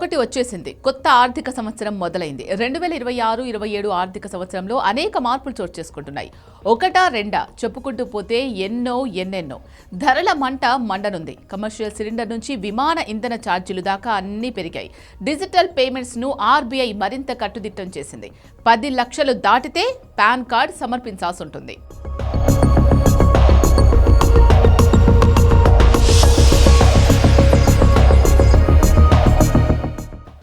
ఒకటి వచ్చేసింది. కొత్త ఆర్థిక సంవత్సరం మొదలైంది. 2026-27 ఆర్థిక సంవత్సరంలో అనేక మార్పులు చోటు చేసుకుంటున్నాయి. ఒకటా రెండా చెప్పుకుంటూ పోతే ఎన్నెన్నో. ధరల మంట మండనుంది. కమర్షియల్ సిలిండర్ నుంచి విమాన ఇంధన ఛార్జీలు దాకా అన్నీ పెరిగాయి. డిజిటల్ పేమెంట్స్ ను ఆర్బీఐ మరింత కట్టుదిట్టం చేసింది. 10 లక్షలు దాటితే పాన్ కార్డ్ సమర్పించాల్సి ఉంటుంది.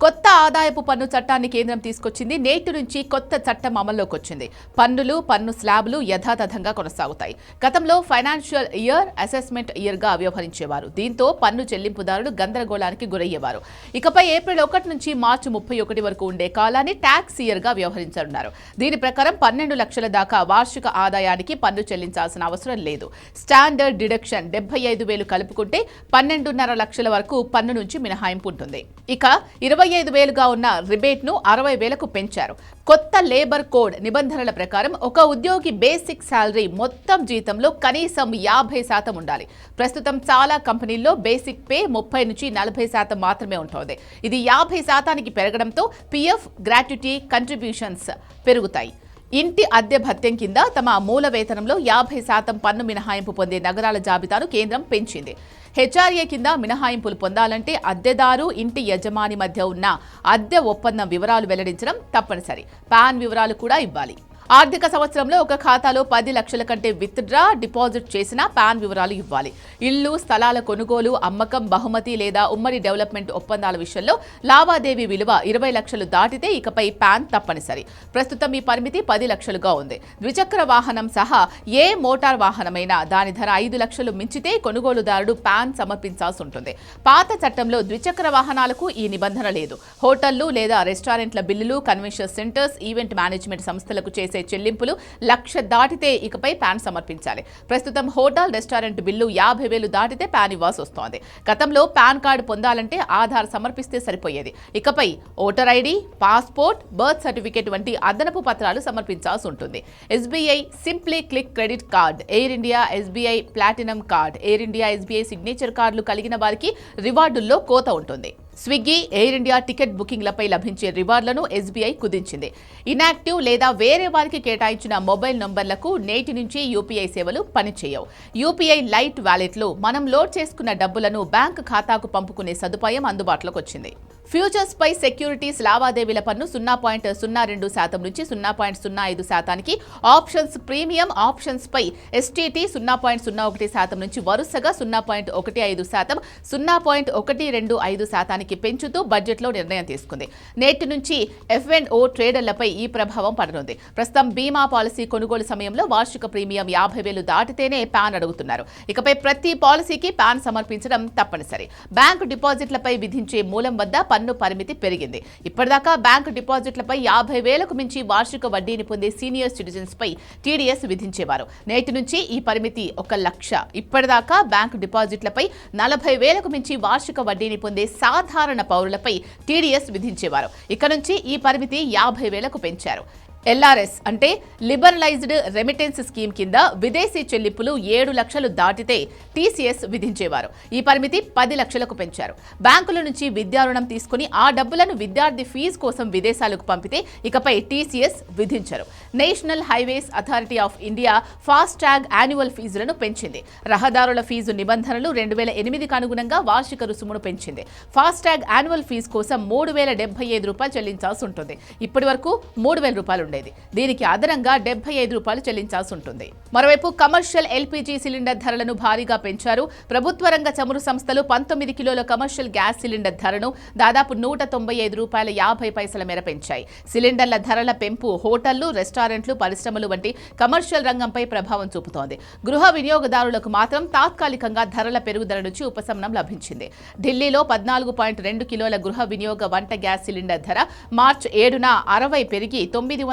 కొత్త ఆదాయపు పన్ను చట్టాన్ని కేంద్రం తీసుకొచ్చింది. నేటి నుంచి కొత్త చట్టం అమల్లోకి వచ్చింది. పన్ను స్లాబ్లు యథాతథంగా కొనసాగుతాయి. గతంలో ఫైనాన్షియల్ ఇయర్, అసెస్మెంట్ ఇయర్ గా వ్యవహరించేవారు. దీంతో పన్ను చెల్లింపుదారులు గందరగోళానికి గురయ్యేవారు. ఇకపై ఏప్రిల్ 1 నుంచి మార్చి 31 వరకు ఉండే కాలాన్ని ట్యాక్స్ ఇయర్ గా వ్యవహరించనున్నారు. దీని ప్రకారం 12 లక్షల దాకా వార్షిక ఆదాయానికి పన్ను చెల్లించాల్సిన అవసరం లేదు. స్టాండర్డ్ డిడక్షన్ 75,000 కలుపుకుంటే 12.5 లక్షల వరకు పన్ను నుంచి మినహాయింపు ఉంటుంది. ఇక 25,000గా ఉన్న రిబేట్ ను 60,000కు పెంచారు. కొత్త లేబర్ కోడ్ నిబంధనల ప్రకారం ఒక ఉద్యోగి బేసిక్ శాలరీ మొత్తం జీతంలో కనీసం 50% ఉండాలి. ప్రస్తుతం చాలా కంపెనీల్లో బేసిక్ పే 30 నుంచి 40% మాత్రమే ఉంటుంది. ఇది 50%కి పెరగడంతో పీఎఫ్, గ్రాట్యుటీ, కంట్రిబ్యూషన్స్ పెరుగుతాయి. ఇంటి అద్దె భత్యం కింద తమ మూల వేతనంలో 50% పన్ను మినహాయింపు పొందే నగరాల జాబితాను కేంద్రం పెంచింది. హెచ్ఆర్ఏ కింద మినహాయింపులు పొందాలంటే అద్దెదారు, ఇంటి యజమాని మధ్య ఉన్న అద్దె ఒప్పందం వివరాలు వెల్లడించడం తప్పనిసరి. పాన్ వివరాలు కూడా ఇవ్వాలి. ఆర్థిక సంవత్సరంలో ఒక ఖాతాలో 10 లక్షల కంటే విత్డ్రా, డిపాజిట్ చేసిన పాన్ వివరాలు ఇవ్వాలి. ఇళ్లు, స్థలాల కొనుగోలు, అమ్మకం, బహుమతి లేదా ఉమ్మడి డెవలప్మెంట్ ఒప్పందాల విషయంలో లావాదేవీ విలువ 20 లక్షలు దాటితే ఇకపై పాన్ తప్పనిసరి. ప్రస్తుతం ఈ పరిమితి 10 లక్షలుగా ఉంది. ద్విచక్ర వాహనం సహా ఏ మోటార్ వాహనమైనా దాని ధర 5 లక్షలు మించితే కొనుగోలుదారుడు పాన్ సమర్పించాల్సి ఉంటుంది. పాత చట్టంలో ద్విచక్ర వాహనాలకు ఈ నిబంధన లేదు. హోటళ్లు లేదా రెస్టారెంట్ల బిల్లులు, కన్వెన్షన్ సెంటర్స్, ఈవెంట్ మేనేజ్మెంట్ సంస్థలకు చేసే చెల్లింపులు 1 లక్ష దాటితే ఇకపై పాన్ సమర్పించాలి. ప్రస్తుతం హోటల్, రెస్టారెంట్ బిల్లు 50,000 దాటితే పాన్ ఇవ్వాల్సి వస్తోంది. గతంలో పాన్ కార్డు పొందాలంటే ఆధార్ సమర్పిస్తే సరిపోయేది. ఇకపై voter ID, passport, birth certificate వంటి అదనపు పత్రాలు సమర్పించాల్సి ఉంటుంది. SBI simply click credit card, air India SBI platinum card, air India SBI signature కార్డులు కలిగిన వారికి రివార్డుల్లో కోత ఉంటుంది. స్విగ్గీ, ఎయిర్ ఇండియా టికెట్ బుకింగ్లపై లభించే రివార్డులను ఎస్బీఐ కుదించింది. ఇనాక్టివ్ లేదా వేరే వారికి కేటాయించిన మొబైల్ నంబర్లకు నేటి నుంచి యూపీఐ సేవలు పనిచేయవు. యూపీఐ లైట్ వ్యాలెట్లో మనం లోడ్ చేసుకున్న డబ్బులను బ్యాంక్ ఖాతాకు పంపుకునే సదుపాయం అందుబాటులోకి వచ్చింది. ఫ్యూచర్స్ పై సెక్యూరిటీస్ లావాదేవీల పన్ను 0.02% నుంచి 0.05%కి, ఆప్షన్స్ ప్రీమియం ఆప్షన్స్ పై ఎస్టీటీ 0.01% నుంచి వరుసగా 0.15%, 0.125%కి పెంచుతూ బడ్జెట్లో నిర్ణయం తీసుకుంది. నేటి నుంచి ఎఫ్ఎన్ఓ ట్రేడర్లపై ఈ ప్రభావం పడనుంది. ప్రస్తుతం బీమా పాలసీ కొనుగోలు సమయంలో వార్షిక ప్రీమియం 50,000 దాటితేనే పాన్ అడుగుతున్నారు. ఇకపై ప్రతి పాలసీకి పాన్ సమర్పించడం తప్పనిసరి. బ్యాంకు డిపాజిట్లపై విధించే మూలం వద్ద పన్ను పరిమితి పెరిగింది. ఇప్పటిదాకా బ్యాంకు డిపాజిట్లపై 50,000కు మించి వార్షిక వడ్డీని పొందే సీనియర్ సిటిజన్స్ పై టీడీఎస్ విధించేవారు. నేటి నుంచి ఈ పరిమితి 1 లక్ష. ఇప్పటిదాకా బ్యాంకు డిపాజిట్లపై 40,000కు మించి వార్షిక వడ్డీని పొందే సాధారణ పౌరులపై టీడీఎస్ విధించేవారు. ఇక నుంచి ఈ పరిమితి 50,000కు పెంచారు. ఎల్ఆర్ఎస్ అంటే లిబరలైజ్డ్ రెమిటెన్స్ స్కీమ్ కింద విదేశీ చెల్లింపులు 7 లక్షలు దాటితే టీసీఎస్ విధించేవారు. ఈ పరిమితి 10 లక్షలకు పెంచారు. బ్యాంకుల నుంచి విద్యా రుణం తీసుకుని ఆ డబ్బులను విద్యార్థి ఫీజు కోసం విదేశాలకు పంపితే ఇకపై టీసీఎస్ విధించరు. National highways authority of India FASTag annual ఫీజులను పెంచింది. రహదారుల ఫీజు నిబంధనలు 2008కు అనుగుణంగా వార్షిక రుసుమును పెంచింది. ఫాస్ట్ ట్యాగ్ యాన్యువల్ ఫీజు కోసం ₹3,075 చెల్లించాల్సి ఉంటుంది. ఇప్పటి వరకు ₹3,000 దీనికి అదనంగా ₹75 చెల్లించాల్సి ఉంటుంది. మరోవైపు కమర్షియల్ ఎల్పీజీ సిలిండర్ ధరలను భారీగా పెంచారు. ప్రభుత్వ రంగ చమురు సంస్థలు 19 కిలోల కమర్షియల్ గ్యాస్ సిలిండర్ ధరను దాదాపు ₹195.50 మేర పెంచాయి. సిలిండర్ల ధరల పెంపు హోటళ్లు, రెస్టారెంట్లు, పరిశ్రమలు వంటి కమర్షియల్ రంగంపై ప్రభావం చూపుతోంది. గృహ వినియోగదారులకు మాత్రం తాత్కాలికంగా ధరల పెరుగుదల నుంచి ఉపశమనం లభించింది. ఢిల్లీలో 14.2 కిలోల గృహ వినియోగ వంట గ్యాస్ సిలిండర్ ధర మార్చి 7న 60 పెరిగి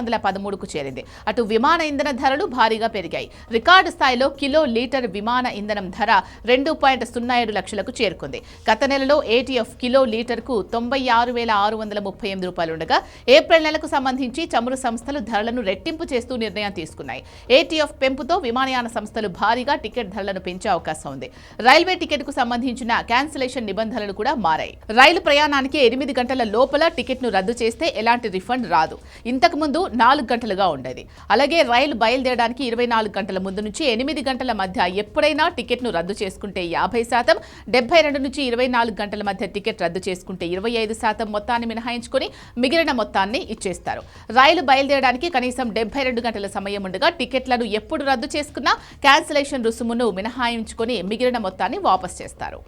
713కు చేరింది. అటు విమాన ఇంధన ధరలు భారీగా పెరిగాయి. రికార్డు స్థాయిలో కిలో లీటర్ విమాన ఇంధనం ధర 2.07 లక్షలకు చేరుకుంది. గత నెలలో ఏటీఎఫ్ కిలో లీటర్కు 96,638 రూపాయలు ఉండగా ఏప్రిల్ నెలకు సంబంధించి చమురు సంస్థలు ధరలను రెట్టింపు చేస్తూ నిర్ణయం తీసుకున్నాయి. ఏటీఎఫ్ పెంపుతో విమానయాన సంస్థలు భారీగా టికెట్ ధరలను పెంచే అవకాశం ఉంది. రైల్వే టికెట్కు సంబంధించిన క్యాన్సిలేషన్ నిబంధనలు కూడా మారాయి. రైలు ప్రయాణానికి 8 గంటల లోపల టికెట్ను రద్దు చేస్తే ఎలాంటి రిఫండ్ రాదు. ఇంతకు ముందు 4 గంటలుగా ఉండేది. అలాగే రైలు బయలుదేరడానికి 24 గంటల ముందు నుంచి 8 గంటల మధ్య ఎప్పుడైనా టికెట్ను రద్దు చేసుకుంటే 50%, 72 నుంచి 24 గంటల మధ్య టికెట్ రద్దు చేసుకుంటే 25% మొత్తాన్ని మినహాయించుకొని మిగిలిన మొత్తాన్ని ఇచ్చేస్తారు. రైలు బయలుదేరడానికి కనీసం 72 గంటల సమయం ఉండగా టికెట్లను ఎప్పుడు రద్దు చేసుకున్నా క్యాన్సిలేషన్ రుసుమును మినహాయించుకొని మిగిలిన మొత్తాన్ని వాపస్ చేస్తారు.